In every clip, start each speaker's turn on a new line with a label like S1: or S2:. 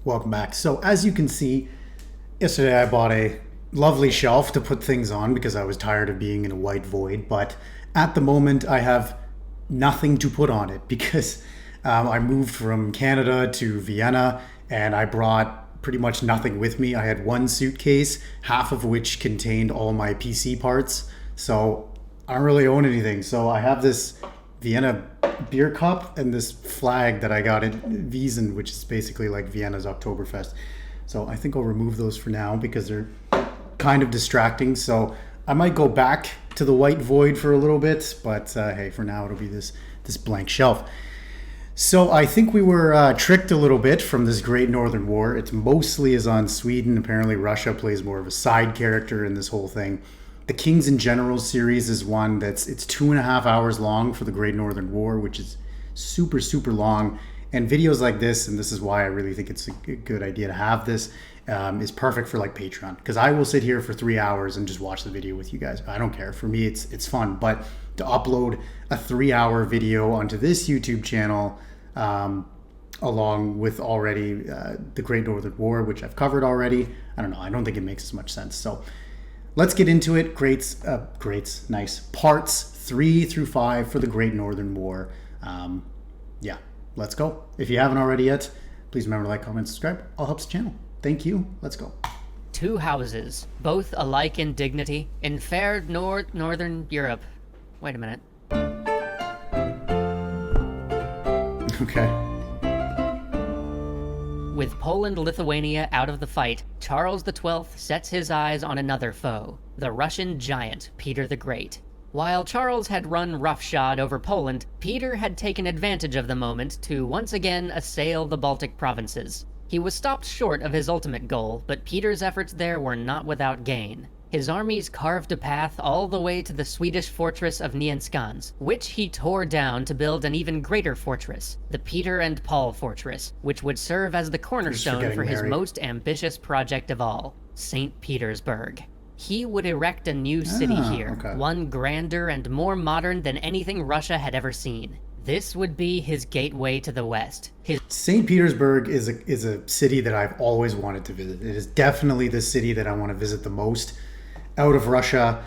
S1: Welcome back. So as you can see, yesterday I bought a lovely shelf to put things on because I was tired of being in a white void, but at the moment I have nothing to put on it because I moved from Canada to Vienna and I brought pretty much nothing with me. I had one suitcase, half of which contained all my PC parts, so I don't really own anything. So I have this Vienna beer cup and this flag that I got at Wiesn, which is basically like Vienna's Oktoberfest. So I think I'll remove those for now because they're kind of distracting. So I might go back to the white void for a little bit, but hey, for now it'll be this blank shelf. So I think we were tricked a little bit from this Great Northern War. It mostly is on Sweden. Apparently Russia plays more of a side character in this whole thing. The Kings and Generals series is one it's 2.5 hours long for the Great Northern War, which is super, super long. And videos like this, and this is why I really think it's a good idea to have this, is perfect for like Patreon. Because I will sit here for 3 hours and just watch the video with you guys. I don't care. For me, it's fun. But to upload a 3-hour video onto this YouTube channel, along with already the Great Northern War, which I've covered already, I don't know. I don't think it makes as much sense. So let's get into it. Nice. Parts 3 through 5 for the Great Northern War. Yeah, let's go. If you haven't already yet, please remember to like, comment, subscribe. All helps the channel. Thank you. Let's go.
S2: Two houses, both alike in dignity, in fair northern Europe. Wait a minute.
S1: Okay.
S2: With Poland-Lithuania out of the fight, Charles XII sets his eyes on another foe, the Russian giant Peter the Great. While Charles had run roughshod over Poland, Peter had taken advantage of the moment to once again assail the Baltic provinces. He was stopped short of his ultimate goal, but Peter's efforts there were not without gain. His armies carved a path all the way to the Swedish fortress of Nyenskans, which he tore down to build an even greater fortress, the Peter and Paul Fortress, which would serve as the cornerstone for his most ambitious project of all, St. Petersburg. He would erect a new city here, one grander and more modern than anything Russia had ever seen. This would be his gateway to the West.
S1: St. Petersburg is a city that I've always wanted to visit. It is definitely the city that I want to visit the most out of Russia.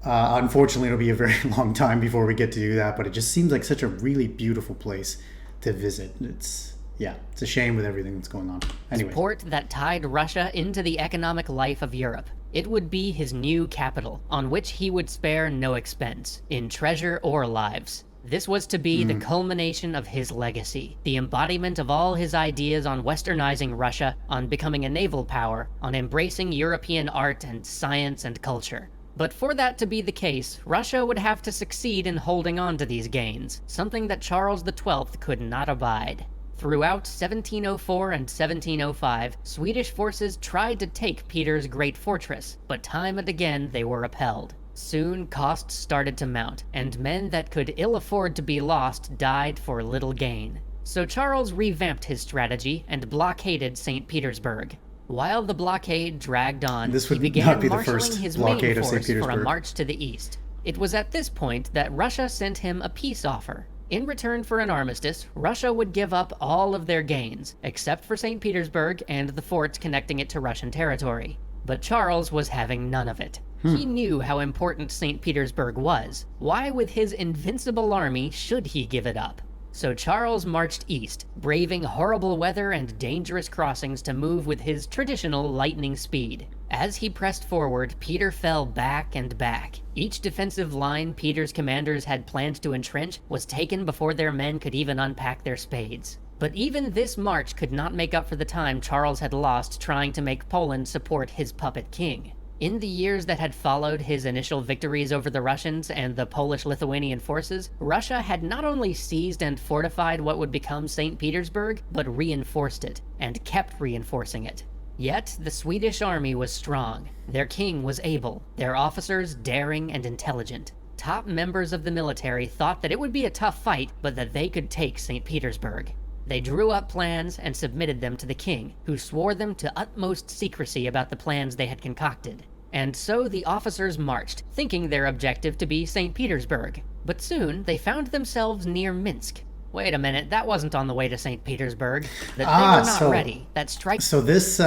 S1: Unfortunately, it'll be a very long time before we get to do that, but it just seems like such a really beautiful place to visit. It's a shame with everything that's going on. Anyway.
S2: Port that tied Russia into the economic life of Europe. It would be his new capital, on which he would spare no expense, in treasure or lives. This was to be the culmination of his legacy, the embodiment of all his ideas on westernizing Russia, on becoming a naval power, on embracing European art and science and culture. But for that to be the case, Russia would have to succeed in holding on to these gains, something that Charles XII could not abide. Throughout 1704 and 1705, Swedish forces tried to take Peter's great fortress, but time and again they were repelled. Soon costs started to mount, and men that could ill afford to be lost died for little gain. So Charles revamped his strategy and blockaded St. Petersburg. While the blockade dragged on, he began marshalling his main force for a march to the east. It was at this point that Russia sent him a peace offer. In return for an armistice, Russia would give up all of their gains, except for St. Petersburg and the forts connecting it to Russian territory. But Charles was having none of it. He knew how important St. Petersburg was. Why, with his invincible army, should he give it up? So Charles marched east, braving horrible weather and dangerous crossings to move with his traditional lightning speed. As he pressed forward, Peter fell back and back. Each defensive line Peter's commanders had planned to entrench was taken before their men could even unpack their spades. But even this march could not make up for the time Charles had lost trying to make Poland support his puppet king. In the years that had followed his initial victories over the Russians and the Polish-Lithuanian forces, Russia had not only seized and fortified what would become St. Petersburg, but reinforced it, and kept reinforcing it. Yet, the Swedish army was strong, their king was able, their officers daring and intelligent. Top members of the military thought that it would be a tough fight, but that they could take St. Petersburg. They drew up plans and submitted them to the king, who swore them to utmost secrecy about the plans they had concocted. And so the officers marched, thinking their objective to be St. Petersburg. But soon they found themselves near Minsk. Wait a minute, that wasn't on the way to St. Petersburg. That they
S1: Ah,
S2: were not
S1: so
S2: ready. That strike.
S1: this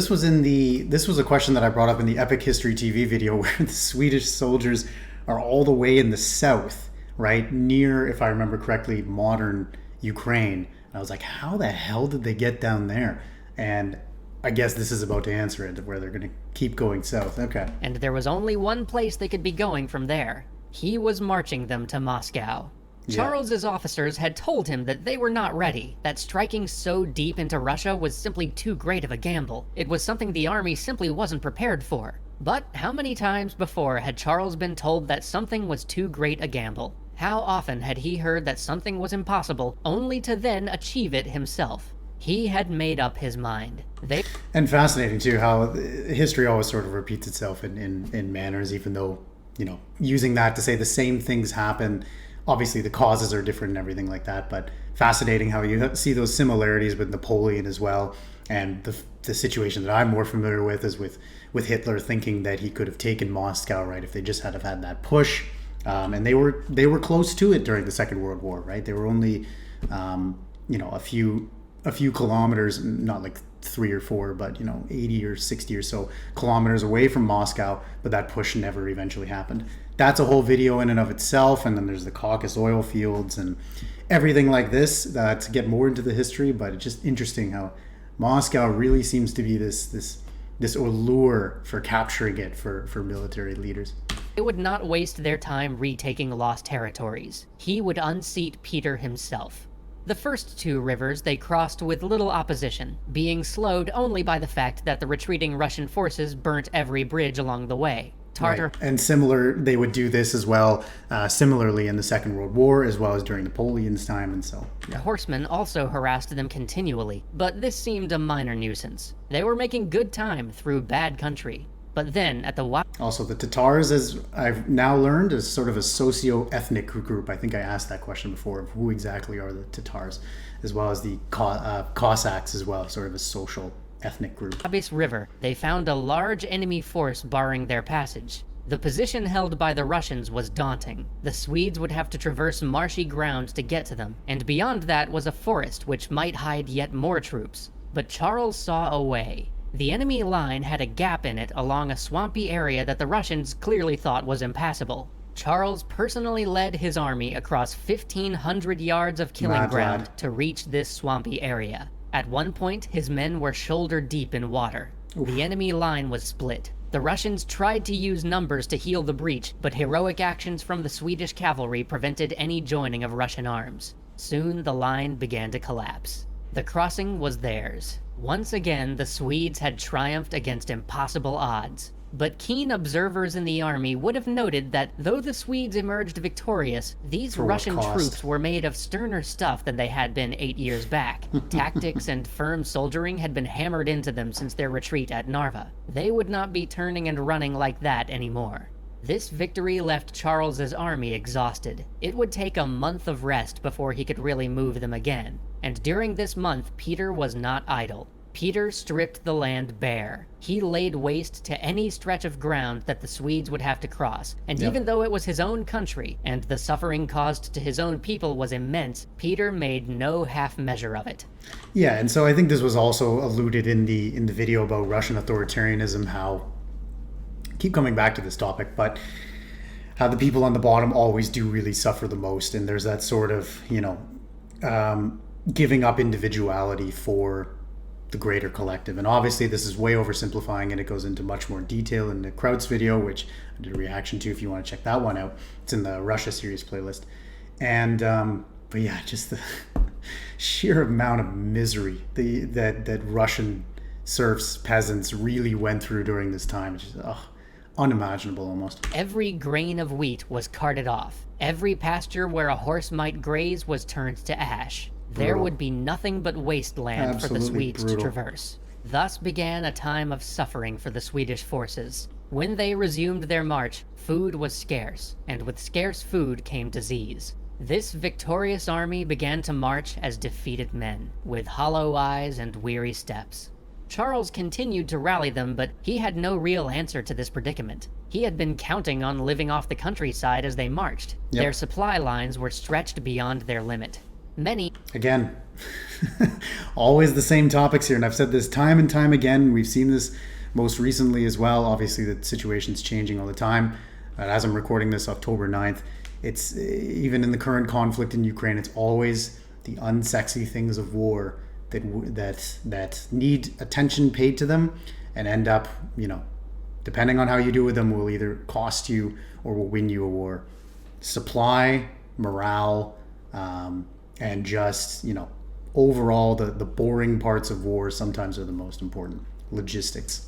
S1: was in the this was a question that I brought up in the Epic History TV video where the Swedish soldiers are all the way in the south, right near, if I remember correctly, modern Ukraine. And I was like, how the hell did they get down there? And I guess this is about to answer it, where they're going to keep going south. Okay.
S2: And there was only one place they could be going from there. He was marching them to Moscow.
S1: Yeah.
S2: Charles's officers had told him that they were not ready, that striking so deep into Russia was simply too great of a gamble. It was something the army simply wasn't prepared for. But how many times before had Charles been told that something was too great a gamble? How often had he heard that something was impossible, only to then achieve it himself? He had made up his mind.
S1: And fascinating too how history always sort of repeats itself in manners, even though, using that to say the same things happen. Obviously the causes are different and everything like that, but fascinating how you see those similarities with Napoleon as well. And the situation that I'm more familiar with is with Hitler thinking that he could have taken Moscow, right, if they just had have had that push. And they were close to it during the Second World War, right? They were only a few kilometers, not like 3 or 4, but 80 or 60 or so kilometers away from Moscow, but that push never eventually happened. That's a whole video in and of itself. And then there's the Caucasus oil fields and everything like this, to get more into the history. But it's just interesting how Moscow really seems to be this allure for capturing it for military leaders.
S2: They would not waste their time retaking lost territories. He would unseat Peter himself. The first 2 rivers they crossed with little opposition, being slowed only by the fact that the retreating Russian forces burnt every bridge along the way.
S1: Right. And they would do this as well, similarly in the Second World War, as well as during Napoleon's time, and so.
S2: Yeah. The horsemen also harassed them continually, but this seemed a minor nuisance. They were making good time through bad country. But then, at the
S1: Also, the Tatars, as I've now learned, is sort of a socio-ethnic group. I think I asked that question before, of who exactly are the Tatars, as well as the Cossacks as well, sort of a social ethnic group.
S2: Abis River, they found a large enemy force barring their passage. The position held by the Russians was daunting. The Swedes would have to traverse marshy ground to get to them, and beyond that was a forest which might hide yet more troops. But Charles saw a way. The enemy line had a gap in it along a swampy area that the Russians clearly thought was impassable. Charles personally led his army across 1,500 yards of killing ground to reach this swampy area. At one point, his men were shoulder deep in water.
S1: Oof.
S2: The enemy line was split. The Russians tried to use numbers to heal the breach, but heroic actions from the Swedish cavalry prevented any joining of Russian arms. Soon the line began to collapse. The crossing was theirs. Once again, the Swedes had triumphed against impossible odds. But keen observers in the army would have noted that though the Swedes emerged victorious, these Russian troops were made of sterner stuff than they had been 8 years back. Tactics and firm soldiering had been hammered into them since their retreat at Narva. They would not be turning and running like that anymore. This victory left Charles's army exhausted. It would take a month of rest before he could really move them again. And during this month, Peter was not idle. Peter stripped the land bare. He laid waste to any stretch of ground that the Swedes would have to cross. And even though it was his own country, and the suffering caused to his own people was immense, Peter made no half measure of it.
S1: Yeah, and so I think this was also alluded in the video about Russian authoritarianism, how, keep coming back to this topic, but how the people on the bottom always do really suffer the most. And there's that sort of, giving up individuality for the greater collective. And obviously this is way oversimplifying, and it goes into much more detail in the Kraut's video, which I did a reaction to if you want to check that one out. It's in the Russia series playlist. And but yeah, just the sheer amount of misery that Russian serfs, peasants really went through during this time. It's just unimaginable almost.
S2: Every grain of wheat was carted off. Every pasture where a horse might graze was turned to ash. There would be nothing but wasteland for the Swedes to traverse. Thus began a time of suffering for the Swedish forces. When they resumed their march, food was scarce, and with scarce food came disease. This victorious army began to march as defeated men, with hollow eyes and weary steps. Charles continued to rally them, but he had no real answer to this predicament. He had been counting on living off the countryside as they marched. Their supply lines were stretched beyond their limit. Many
S1: Again, always the same topics here, and I've said this time and time again. We've seen this most recently as well. Obviously, the situation's changing all the time. As I'm recording this, October 9th, it's even in the current conflict in Ukraine, it's always the unsexy things of war that need attention paid to them and end up, depending on how you do with them, will either cost you or will win you a war. Supply, morale, and just, overall the boring parts of war sometimes are the most important. Logistics.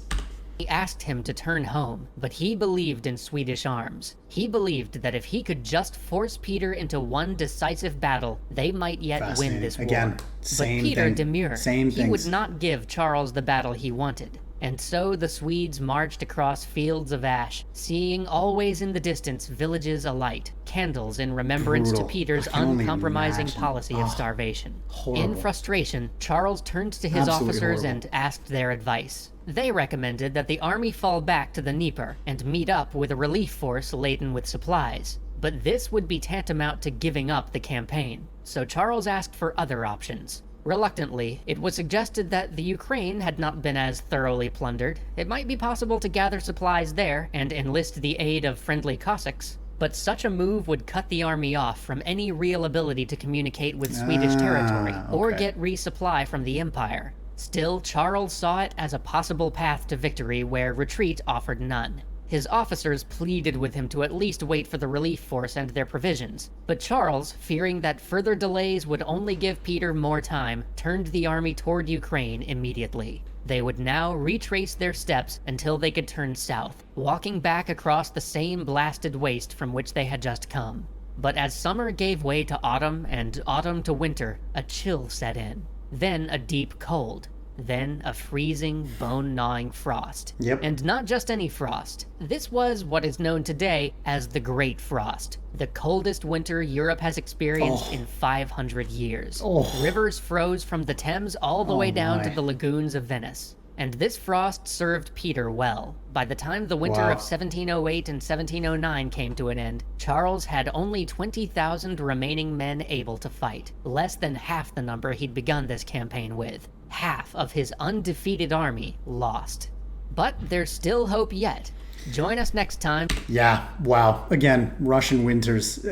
S2: asked him to turn home, but he believed in Swedish arms. He believed that if he could just force Peter into one decisive battle, they might yet win this war.
S1: Again,
S2: but Peter demurred.
S1: Same
S2: he would not give Charles the battle he wanted. And so the Swedes marched across fields of ash, seeing always in the distance villages alight, candles in remembrance to Peter's uncompromising policy of starvation.
S1: Horrible.
S2: In frustration, Charles turned to his officers and asked their advice. They recommended that the army fall back to the Dnieper and meet up with a relief force laden with supplies. But this would be tantamount to giving up the campaign, so Charles asked for other options. Reluctantly, it was suggested that the Ukraine had not been as thoroughly plundered. It might be possible to gather supplies there and enlist the aid of friendly Cossacks. But such a move would cut the army off from any real ability to communicate with Swedish territory or get resupply from the Empire. Still, Charles saw it as a possible path to victory where retreat offered none. His officers pleaded with him to at least wait for the relief force and their provisions, but Charles, fearing that further delays would only give Peter more time, turned the army toward Ukraine immediately. They would now retrace their steps until they could turn south, walking back across the same blasted waste from which they had just come. But as summer gave way to autumn and autumn to winter, a chill set in. Then a deep cold. Then a freezing, bone-gnawing frost.
S1: Yep.
S2: And not just any frost. This was what is known today as the Great Frost, the coldest winter Europe has experienced in 500 years. Rivers froze from the Thames all the way down to the lagoons of Venice. And this frost served Peter well. By the time the winter of 1708 and 1709 came to an end, Charles had only 20,000 remaining men able to fight, less than half the number he'd begun this campaign with. Half of his undefeated army lost. But there's still hope yet. Join us next time.
S1: Yeah, wow. Again, Russian winters.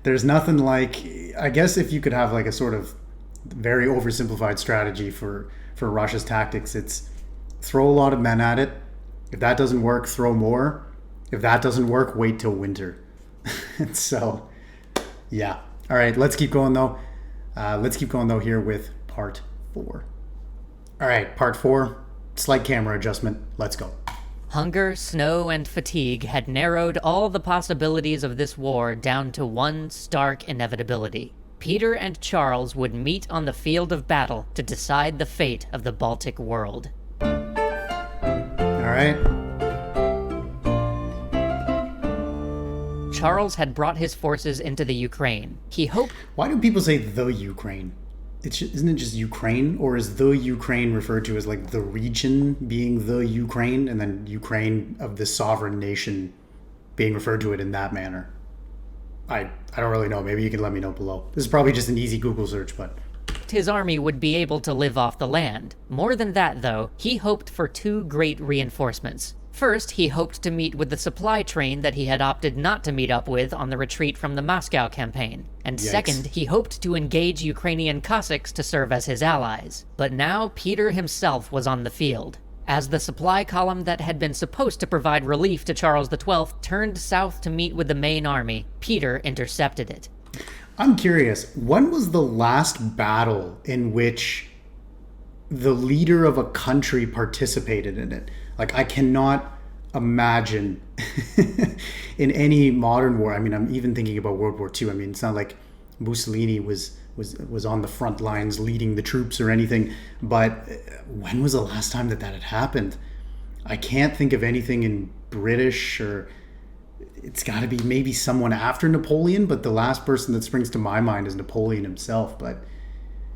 S1: There's nothing like, I guess if you could have like a sort of very oversimplified strategy for Russia's tactics, it's throw a lot of men at it. If that doesn't work, throw more. If that doesn't work, wait till winter. And so, yeah. All right, let's keep going though. Here with part 4. All right, part 4, slight camera adjustment. Let's go.
S2: Hunger, snow, and fatigue had narrowed all the possibilities of this war down to one stark inevitability. Peter and Charles would meet on the field of battle to decide the fate of the Baltic world.
S1: All right.
S2: Charles had brought his forces into the Ukraine. He hoped...
S1: Why do people say the Ukraine? Isn't it just Ukraine? Or is the Ukraine referred to as like the region being the Ukraine and then Ukraine of the sovereign nation being referred to it in that manner? I don't really know. Maybe you can let me know below. This is probably just an easy Google search, but...
S2: his army would be able to live off the land. More than that, though, he hoped for 2 great reinforcements. First, he hoped to meet with the supply train that he had opted not to meet up with on the retreat from the Moscow campaign. And second, he hoped to engage Ukrainian Cossacks to serve as his allies. But now Peter himself was on the field. As the supply column that had been supposed to provide relief to Charles XII turned south to meet with the main army, Peter intercepted it.
S1: I'm curious, when was the last battle in which the leader of a country participated in it? Like, I cannot imagine in any modern war. I mean, I'm even thinking about World War II. I mean, it's not like Mussolini was on the front lines leading the troops or anything. But when was the last time that had happened? I can't think of anything in British, or it's got to be maybe someone after Napoleon. But the last person that springs to my mind is Napoleon himself. But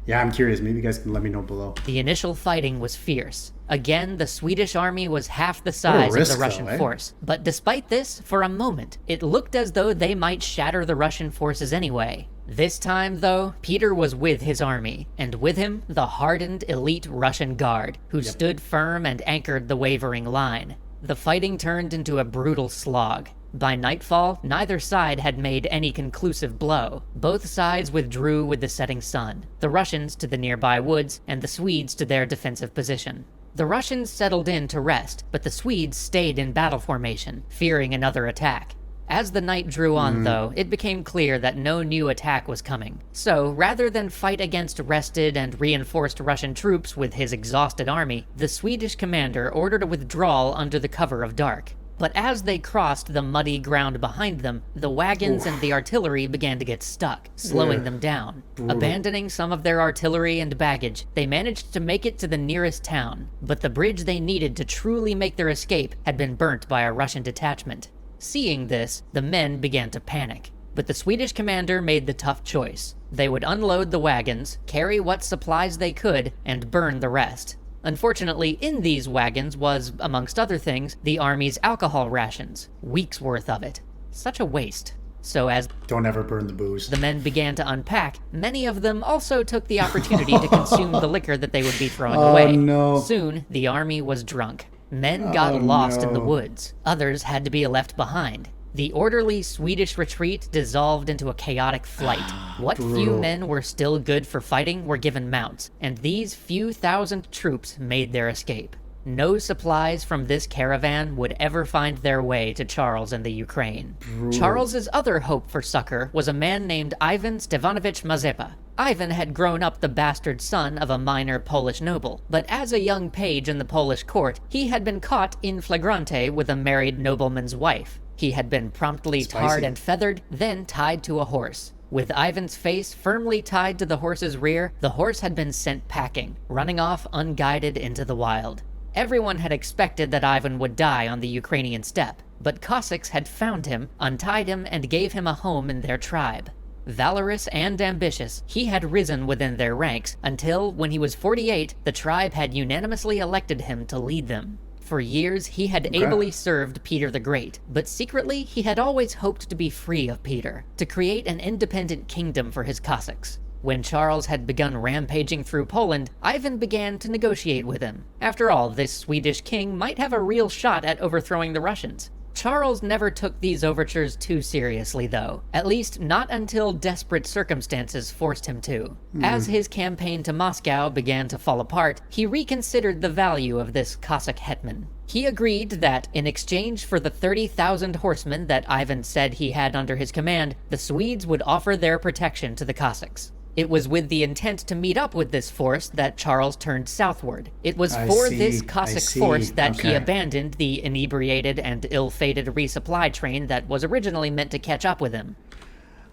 S1: Yeah, I'm curious. Maybe you guys can let me know below.
S2: The initial fighting was fierce. Again, the Swedish army was half the
S1: What a
S2: size of
S1: risk,
S2: the Russian
S1: though, eh?
S2: force. But despite this, for a moment, it looked as though they might shatter the Russian forces anyway. This time, though, Peter was with his army, and with him, the hardened elite Russian guard, who stood firm and anchored the wavering line. The fighting turned into a brutal slog. By nightfall, neither side had made any conclusive blow. Both sides withdrew with the setting sun, the Russians to the nearby woods, and the Swedes to their defensive position. The Russians settled in to rest, but the Swedes stayed in battle formation, fearing another attack. As the night drew on, though, it became clear that no new attack was coming. So, rather than fight against rested and reinforced Russian troops with his exhausted army, the Swedish commander ordered a withdrawal under the cover of dark. But as they crossed the muddy ground behind them, the wagons and the artillery began to get stuck, slowing them down. Abandoning some of their artillery and baggage, they managed to make it to the nearest town, but the bridge they needed to truly make their escape had been burnt by a Russian detachment. Seeing this, the men began to panic. But the Swedish commander made the tough choice. They would unload the wagons, carry what supplies they could, and burn the rest. Unfortunately, in these wagons was, amongst other things, the army's alcohol rations. Weeks worth of it. Such a waste. So as
S1: Don't ever burn the booze.
S2: the men began to unpack, many of them also took the opportunity to consume the liquor that they would be throwing away.
S1: No.
S2: Soon, the army was drunk. Men got lost in the
S1: no.
S2: woods. Others had to be left behind. The orderly Swedish retreat dissolved into a chaotic flight. What few
S1: Brutal.
S2: men were still good for fighting were given mounts, and these few thousand troops made their escape. No supplies from this caravan would ever find their way to Charles and the Ukraine. Charles's other hope for succor was a man named Ivan Stevanovich Mazepa. Ivan had grown up the bastard son of a minor Polish noble, but as a young page in the Polish court, he had been caught in flagrante with a married nobleman's wife. He had been promptly tarred and feathered, then tied to a horse. With Ivan's face firmly tied to the horse's rear, the horse had been sent packing, running off unguided into the wild. Everyone had expected that Ivan would die on the Ukrainian steppe, but Cossacks had found him, untied him, and gave him a home in their tribe. Valorous and ambitious, he had risen within their ranks until, when he was 48, the tribe had unanimously elected him to lead them. For years, he had ably served Peter the Great, but secretly, he had always hoped to be free of Peter, to create an independent kingdom for his Cossacks. When Charles had begun rampaging through Poland, Ivan began to negotiate with him. After all, this Swedish king might have a real shot at overthrowing the Russians. Charles never took these overtures too seriously, though, at least not until desperate circumstances forced him to. As his campaign to Moscow began to fall apart, he reconsidered the value of this Cossack hetman. He agreed that, in exchange for the 30,000 horsemen that Ivan said he had under his command, the Swedes would offer their protection to the Cossacks. It was with the intent to meet up with this force that Charles turned southward. It was for this Cossack force that he abandoned the inebriated and ill-fated resupply train that was originally meant to catch up with him.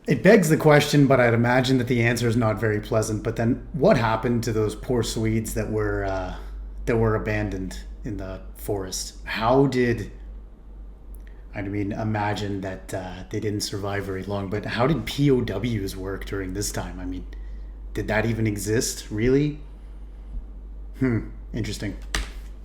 S1: It begs the question, but I'd imagine that the answer is not very pleasant. But then, what happened to those poor Swedes that were abandoned in the forest? How did... I mean, imagine that they didn't survive very long, but how did POWs work during this time? I mean, did that even exist, really? Interesting.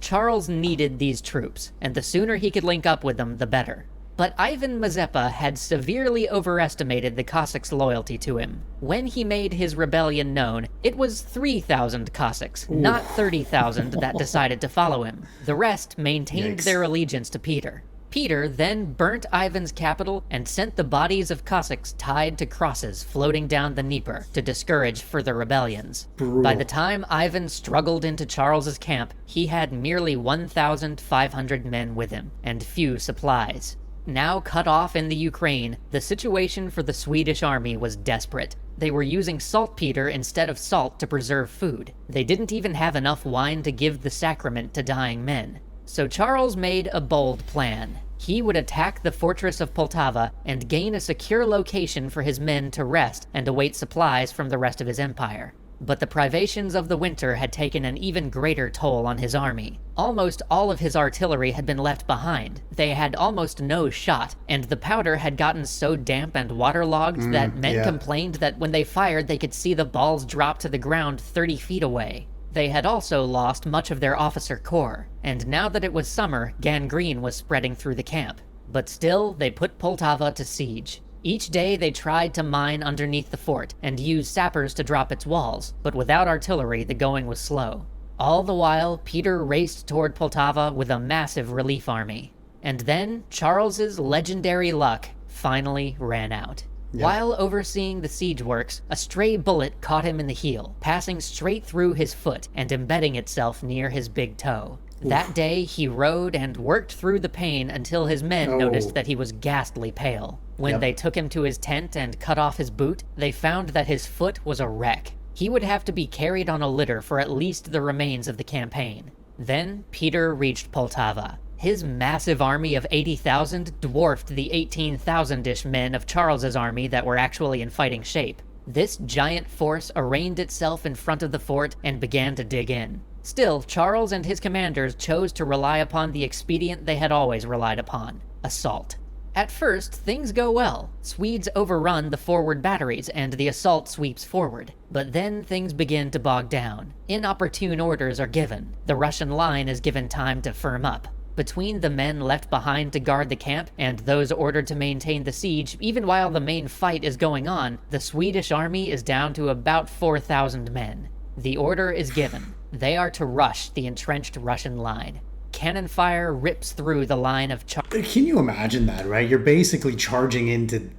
S2: Charles needed these troops, and the sooner he could link up with them, the better. But Ivan Mazepa had severely overestimated the Cossacks' loyalty to him. When he made his rebellion known, it was 3,000 Cossacks, not 30,000, that decided to follow him. The rest maintained their allegiance to Peter. Peter then burnt Ivan's capital and sent the bodies of Cossacks tied to crosses floating down the Dnieper to discourage further rebellions. By the time Ivan struggled into Charles's camp, he had merely 1,500 men with him, and few supplies. Now cut off in the Ukraine, the situation for the Swedish army was desperate. They were using saltpeter instead of salt to preserve food. They didn't even have enough wine to give the sacrament to dying men. So Charles made a bold plan. He would attack the fortress of Poltava and gain a secure location for his men to rest and await supplies from the rest of his empire. But the privations of the winter had taken an even greater toll on his army. Almost all of his artillery had been left behind. They had almost no shot, and the powder had gotten so damp and waterlogged that men complained that when they fired they could see the balls drop to the ground 30 feet away. They had also lost much of their officer corps, and now that it was summer, gangrene was spreading through the camp. But still, they put Poltava to siege. Each day they tried to mine underneath the fort and use sappers to drop its walls, but without artillery the going was slow. All the while, Peter raced toward Poltava with a massive relief army. And then, Charles's legendary luck finally ran out. While overseeing the siege works, a stray bullet caught him in the heel, passing straight through his foot and embedding itself near his big toe. That day, he rode and worked through the pain until his men noticed that he was ghastly pale. When they took him to his tent and cut off his boot, they found that his foot was a wreck. He would have to be carried on a litter for at least the remains of the campaign. Then, Peter reached Poltava. His massive army of 80,000 dwarfed the 18,000-ish men of Charles's army that were actually in fighting shape. This giant force arrayed itself in front of the fort and began to dig in. Still, Charles and his commanders chose to rely upon the expedient they had always relied upon: assault. At first, things go well. Swedes overrun the forward batteries and the assault sweeps forward. But then things begin to bog down. Inopportune orders are given. The Russian line is given time to firm up. Between the men left behind to guard the camp and those ordered to maintain the siege, even while the main fight is going on, the Swedish army is down to about 4,000 men. The order is given. They are to rush the entrenched Russian line. Cannon fire rips through the line of
S1: Can you imagine that, right? You're basically charging into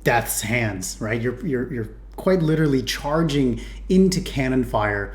S1: death's hands, right? You're quite literally charging into cannon fire.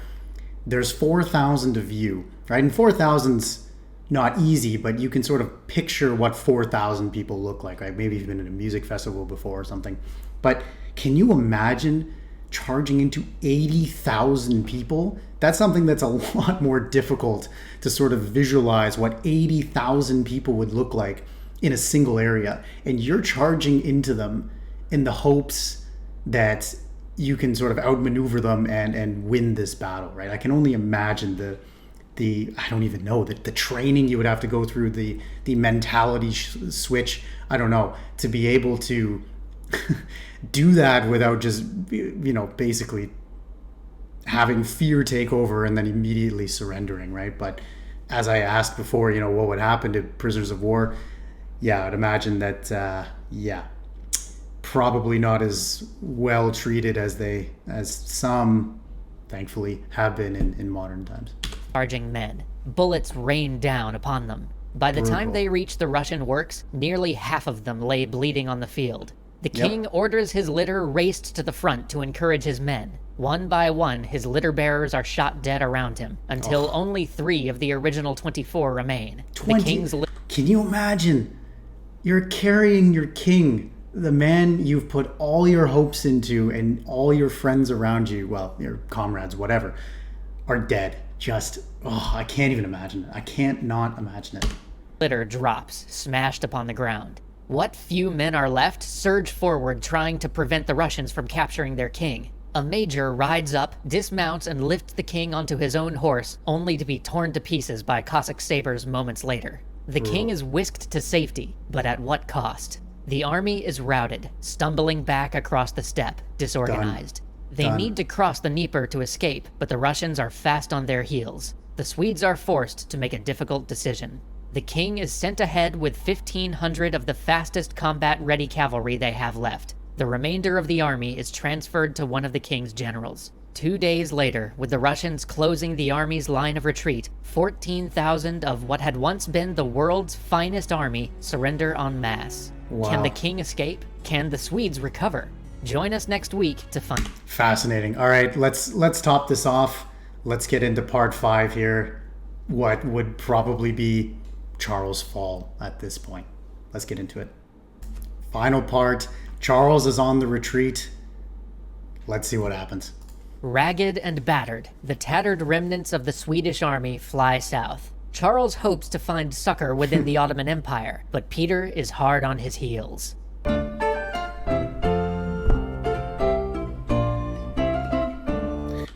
S1: There's 4,000 of you, right? And 4,000's not easy, but you can sort of picture what 4,000 people look like, right? Maybe you've been at a music festival before or something. But can you imagine charging into 80,000 people? That's something that's a lot more difficult to sort of visualize what 80,000 people would look like in a single area. And you're charging into them in the hopes that you can sort of outmaneuver them and win this battle, right? I can only imagine the I don't even know, the training you would have to go through, the mentality switch, I don't know, to be able to do that without just, basically having fear take over and then immediately surrendering, right? But as I asked before, what would happen to prisoners of war? Yeah, I'd imagine that, probably not as well treated as some, thankfully, have been in modern times.
S2: Charging men. Bullets rained down upon them. By the time they reached the Russian works, nearly half of them lay bleeding on the field. The king orders his litter raced to the front to encourage his men. One by one, his litter bearers are shot dead around him, until only 3 of the original 24 remain.
S1: 20?
S2: The king's
S1: Can you imagine? You're carrying your king, the man you've put all your hopes into, and all your friends around you, well, your comrades, whatever, are dead. I can't even imagine it. I can't not imagine it.
S2: litter drops, smashed upon the ground. What few men are left surge forward, trying to prevent the Russians from capturing their king. A major rides up, dismounts, and lifts the king onto his own horse, only to be torn to pieces by Cossack sabers moments later. The king is whisked to safety, but at what cost? The army is routed, stumbling back across the steppe, disorganized. They need to cross the Dnieper to escape, but the Russians are fast on their heels. The Swedes are forced to make a difficult decision. The king is sent ahead with 1,500 of the fastest combat-ready cavalry they have left. The remainder of the army is transferred to one of the king's generals. 2 days later, with the Russians closing the army's line of retreat, 14,000 of what had once been the world's finest army surrender en masse.
S1: Wow.
S2: Can the king escape? Can the Swedes recover? Join us next week to find.
S1: Fascinating. All right, let's top this off. Let's get into part 5 here. What would probably be Charles' fall at this point. Let's get into it. Final part. Charles is on the retreat. Let's see what happens.
S2: Ragged and battered, the tattered remnants of the Swedish army fly south. Charles hopes to find succor within the Ottoman Empire, but Peter is hard on his heels.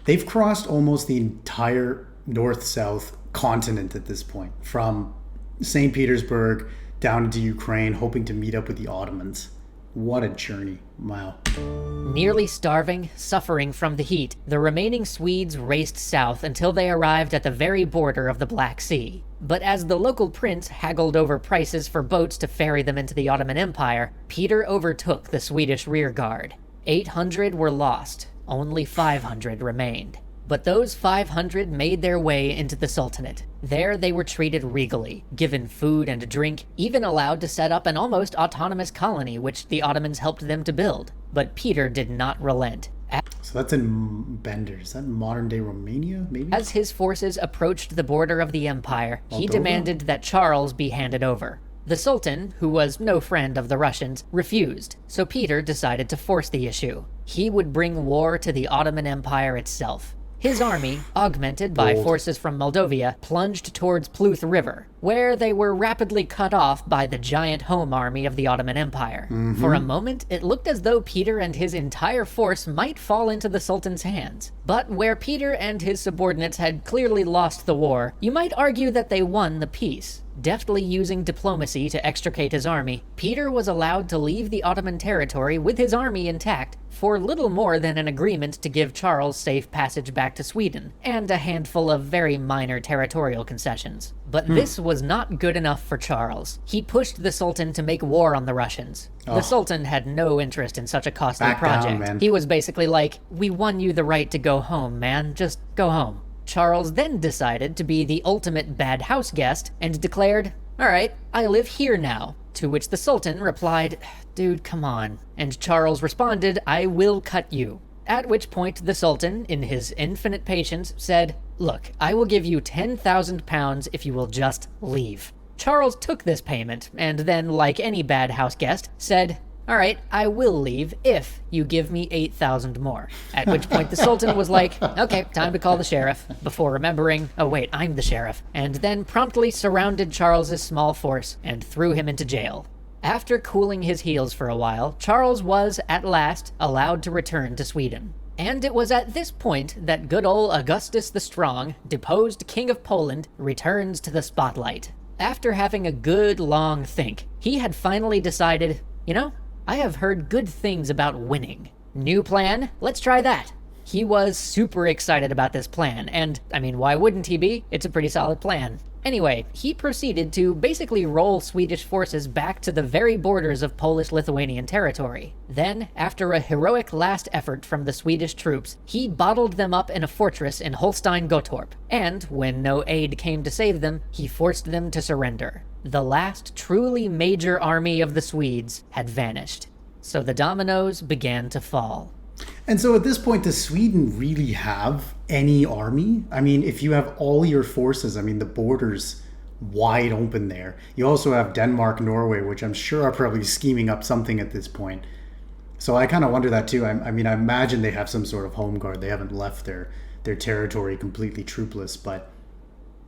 S1: They've crossed almost the entire north-south continent at this point, from St. Petersburg down into Ukraine, hoping to meet up with the Ottomans. What a journey. Wow.
S2: Nearly starving, suffering from the heat, the remaining Swedes raced south until they arrived at the very border of the Black Sea. But as the local prince haggled over prices for boats to ferry them into the Ottoman Empire, Peter overtook the Swedish rearguard. 800 were lost, only 500 remained. But those 500 made their way into the Sultanate. There they were treated regally, given food and drink, even allowed to set up an almost autonomous colony which the Ottomans helped them to build. But Peter did not relent.
S1: So that's in Bender. Is that modern-day Romania, maybe?
S2: As his forces approached the border of the empire, he
S1: Moldova?
S2: demanded that Charles be handed over. The Sultan, who was no friend of the Russians, refused, so Peter decided to force the issue. He would bring war to the Ottoman Empire itself. His army, augmented by forces from Moldavia, plunged towards Pluth River, where they were rapidly cut off by the giant home army of the Ottoman Empire. For a moment, it looked as though Peter and his entire force might fall into the Sultan's hands. But where Peter and his subordinates had clearly lost the war, you might argue that they won the peace. Deftly using diplomacy to extricate his army, Peter was allowed to leave the Ottoman territory with his army intact for little more than an agreement to give Charles safe passage back to Sweden, and a handful of very minor territorial concessions. But this was not good enough for Charles. He pushed the Sultan to make war on the Russians. The Sultan had no interest in such a costly project.
S1: man.
S2: He was basically like, "We won you the right to go home, man. Just go home." Charles then decided to be the ultimate bad house guest and declared, "All right, I live here now." To which the Sultan replied, "Dude, come on." And Charles responded, "I will cut you." At which point the Sultan, in his infinite patience, said, "Look, I will give you 10,000 pounds if you will just leave." Charles took this payment, and then, like any bad house guest, said, "All right, I will leave if you give me 8,000 more." At which point the Sultan was like, "Okay, time to call the sheriff," before remembering, "Oh wait, I'm the sheriff," and then promptly surrounded Charles's small force and threw him into jail. After cooling his heels for a while, Charles was, at last, allowed to return to Sweden. And it was at this point that good old Augustus the Strong, deposed King of Poland, returns to the spotlight. After having a good long think, he had finally decided, you know, I have heard good things about winning. New plan? Let's try that. He was super excited about this plan, and, I mean, why wouldn't he be? It's a pretty solid plan. Anyway, he proceeded to basically roll Swedish forces back to the very borders of Polish-Lithuanian territory. Then, after a heroic last effort from the Swedish troops, he bottled them up in a fortress in Holstein-Gottorp, and, when no aid came to save them, he forced them to surrender. The last truly major army of the Swedes had vanished. So the dominoes began to fall.
S1: And so at this point, does Sweden really have any army? I mean, if you have all your forces, I mean, the border's wide open there. You also have Denmark, Norway, which I'm sure are probably scheming up something at this point. So I kind of wonder that too. I mean, I imagine they have some sort of home guard. They haven't left their territory completely troopless. But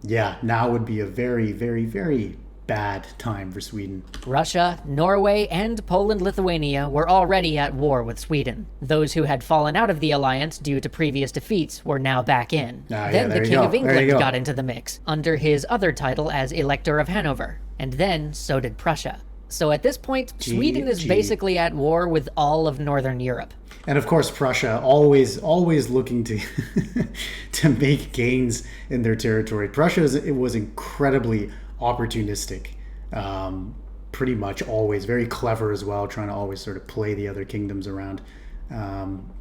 S1: yeah, now would be a very, very, very bad time for Sweden.
S2: Russia, Norway, and Poland-Lithuania were already at war with Sweden. Those who had fallen out of the alliance due to previous defeats were now back in. Then the King of England got into the mix, under his other title as Elector of Hanover. And then so did Prussia. So at this point, Sweden is basically at war with all of Northern Europe.
S1: And of course, Prussia, always looking to to make gains in their territory. Prussia was incredibly opportunistic, pretty much always very clever as well, trying to always sort of play the other kingdoms around.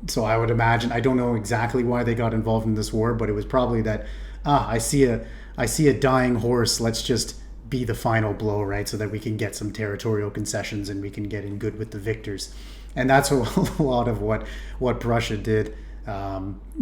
S1: So I would imagine, I don't know exactly why they got involved in this war, but it was probably that I see a dying horse, let's just be the final blow, right, so that we can get some territorial concessions and we can get in good with the victors. And that's a lot of what Prussia did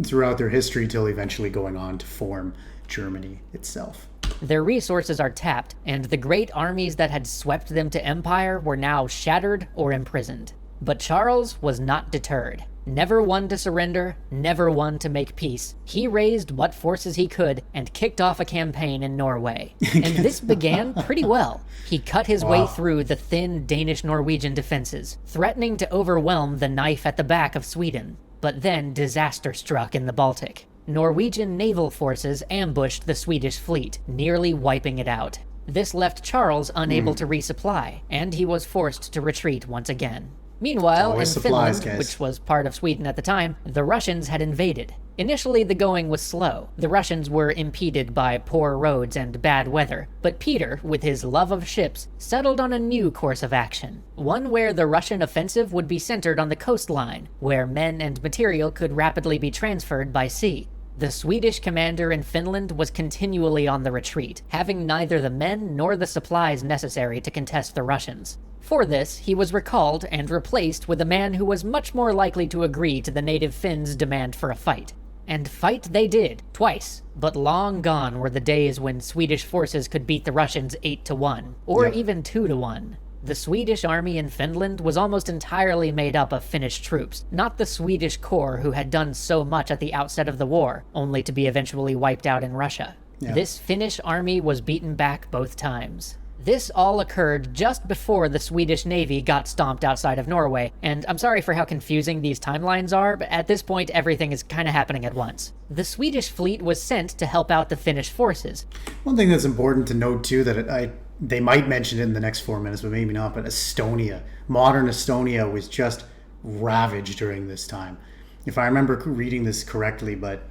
S1: throughout their history, till eventually going on to form Germany itself.
S2: Their resources are tapped, and the great armies that had swept them to empire were now shattered or imprisoned. But Charles was not deterred. Never one to surrender, never one to make peace. He raised what forces he could and kicked off a campaign in Norway. And this began pretty well. He cut his way through the thin Danish-Norwegian defenses, threatening to overwhelm the knife at the back of Sweden. but then disaster struck in the Baltic. Norwegian naval forces ambushed the Swedish fleet, nearly wiping it out. This left Charles unable to resupply, and he was forced to retreat once again. Meanwhile,
S1: Always
S2: in
S1: supplies,
S2: Finland,
S1: guys.
S2: which was part of Sweden at the time, the Russians had invaded. Initially, the going was slow. The Russians were impeded by poor roads and bad weather, but Peter, with his love of ships, settled on a new course of action. One where the Russian offensive would be centered on the coastline, where men and material could rapidly be transferred by sea. The Swedish commander in Finland was continually on the retreat, having neither the men nor the supplies necessary to contest the Russians. For this, he was recalled and replaced with a man who was much more likely to agree to the native Finns' demand for a fight. And fight they did, twice, but long gone were the days when Swedish forces could beat the Russians 8-1, or even 2-1. The Swedish army in Finland was almost entirely made up of Finnish troops, not the Swedish corps who had done so much at the outset of the war, only to be eventually wiped out in Russia. This Finnish army was beaten back both times. This all occurred just before the Swedish Navy got stomped outside of Norway, and I'm sorry for how confusing these timelines are, but at this point everything is kind of happening at once. The Swedish fleet was sent to help out the Finnish forces.
S1: One thing that's important to note too, that they might mention it in the next 4 minutes, but maybe not, but Estonia. Modern Estonia was just ravaged during this time. If I remember reading this correctly, but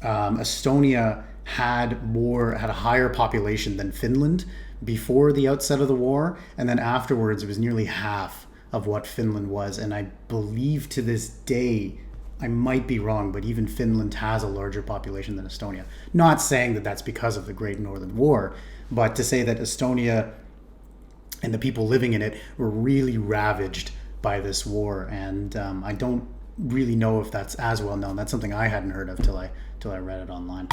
S1: Estonia had a higher population than Finland before the outset of the war, and then afterwards it was nearly half of what Finland was. And I believe to this day, I might be wrong, but even Finland has a larger population than Estonia. Not saying that that's because of the Great Northern War, but to say that Estonia and the people living in it were really ravaged by this war. And I don't really know if that's as well known. That's something I hadn't heard of till I read it online.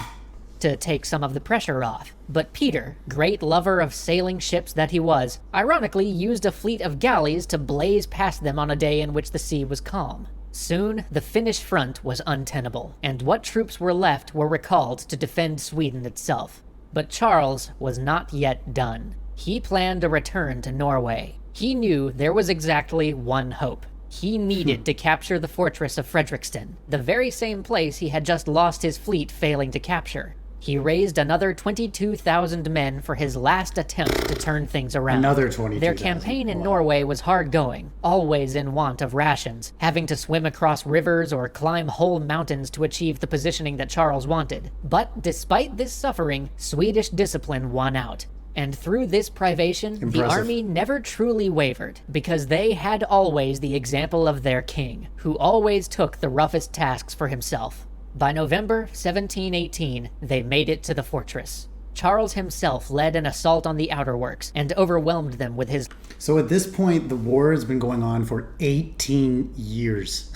S2: To take some of the pressure off. But Peter, great lover of sailing ships that he was, ironically used a fleet of galleys to blaze past them on a day in which the sea was calm. Soon, the Finnish front was untenable, and what troops were left were recalled to defend Sweden itself. But Charles was not yet done. He planned a return to Norway. He knew there was exactly one hope. He needed to capture the fortress of Fredriksten, the very same place he had just lost his fleet failing to capture. He raised another 22,000 men for his last attempt to turn things around.
S1: Another 22,000.
S2: Their campaign in Norway was hard going, always in want of rations, having to swim across rivers or climb whole mountains to achieve the positioning that Charles wanted. But despite this suffering, Swedish discipline won out. And through this privation, the army never truly wavered, because they had always the example of their king, who always took the roughest tasks for himself. By November 1718, they made it to the fortress. Charles himself led an assault on the outerworks and overwhelmed them with his...
S1: So at this point, the war has been going on for 18 years.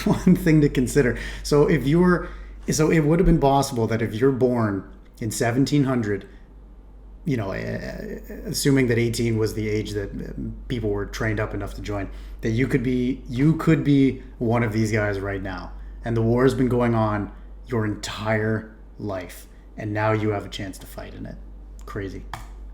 S1: One thing to consider. So it would have been possible that if you're born in 1700, assuming that 18 was the age that people were trained up enough to join, that you could be one of these guys right now. And the war has been going on your entire life. And now you have a chance to fight in it. Crazy.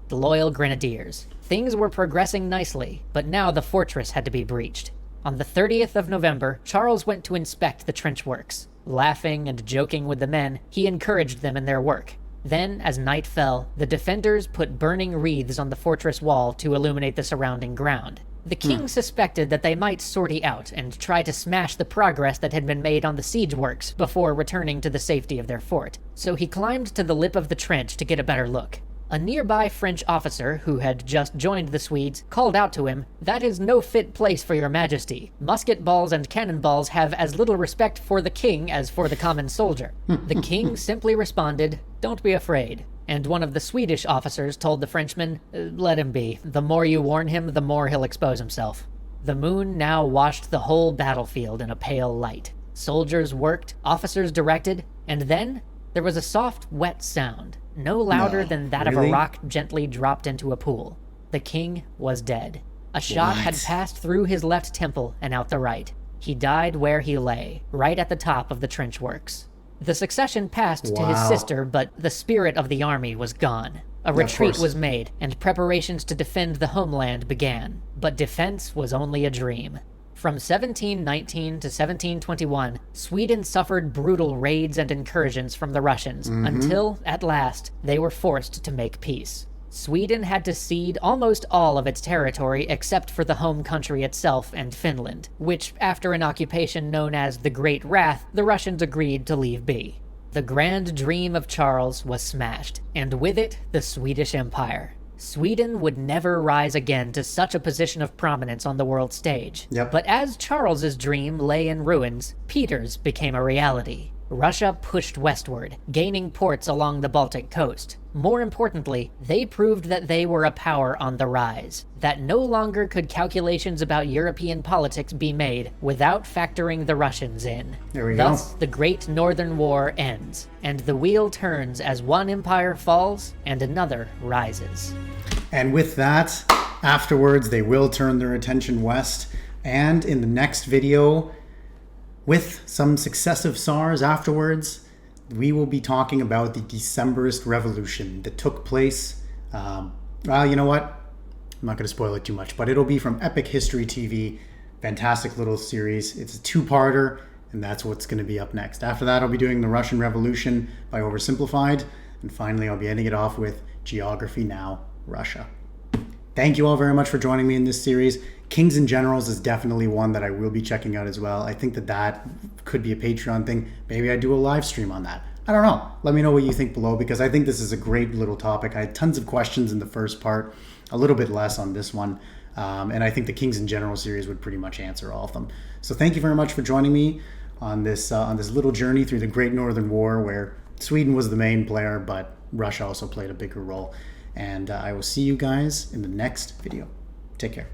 S2: The loyal grenadiers. Things were progressing nicely, but now the fortress had to be breached. On the 30th of November, Charles went to inspect the trench works. Laughing and joking with the men, he encouraged them in their work. Then, as night fell, the defenders put burning wreaths on the fortress wall to illuminate the surrounding ground. The king suspected that they might sortie out and try to smash the progress that had been made on the siege works before returning to the safety of their fort, so he climbed to the lip of the trench to get a better look. A nearby French officer, who had just joined the Swedes, called out to him, "That is no fit place for your majesty. Musket balls and cannonballs have as little respect for the king as for the common soldier." The king simply responded, "Don't be afraid." And one of the Swedish officers told the Frenchman, "Let him be. The more you warn him, the more he'll expose himself." The moon now washed the whole battlefield in a pale light. Soldiers worked, officers directed, and then there was a soft, wet sound, no louder than that of a rock gently dropped into a pool. The king was dead. A shot had passed through his left temple and out the right. He died where he lay, right at the top of the trench works. The succession passed to his sister, but the spirit of the army was gone. A retreat was made, and preparations to defend the homeland began. But defense was only a dream. From 1719 to 1721, Sweden suffered brutal raids and incursions from the Russians until, at last, they were forced to make peace. Sweden had to cede almost all of its territory except for the home country itself and Finland, which, after an occupation known as the Great Wrath, the Russians agreed to leave be. The grand dream of Charles was smashed, and with it, the Swedish Empire. Sweden would never rise again to such a position of prominence on the world stage.
S1: Yep.
S2: But as Charles's dream lay in ruins, Peter's became a reality. Russia pushed westward, gaining ports along the Baltic coast. More importantly, they proved that they were a power on the rise, that no longer could calculations about European politics be made without factoring the Russians in.
S1: There we go.
S2: Thus, the Great Northern War ends, and the wheel turns as one empire falls and another rises.
S1: And with that, afterwards, they will turn their attention west. And in the next video, with some successive Tsars afterwards, we will be talking about the Decemberist Revolution that took place. Well, you know what? I'm not going to spoil it too much, but it'll be from Epic History TV. Fantastic little series. It's a two-parter, and that's what's going to be up next. After that, I'll be doing the Russian Revolution by Oversimplified. And finally, I'll be ending it off with Geography Now, Russia. Thank you all very much for joining me in this series. Kings and Generals is definitely one that I will be checking out as well. I think that could be a Patreon thing. Maybe I do a live stream on that. I don't know. Let me know what you think below, because I think this is a great little topic. I had tons of questions in the first part, a little bit less on this one. And I think the Kings and Generals series would pretty much answer all of them. So thank you very much for joining me on this little journey through the Great Northern War, where Sweden was the main player, but Russia also played a bigger role. And I will see you guys in the next video. Take care.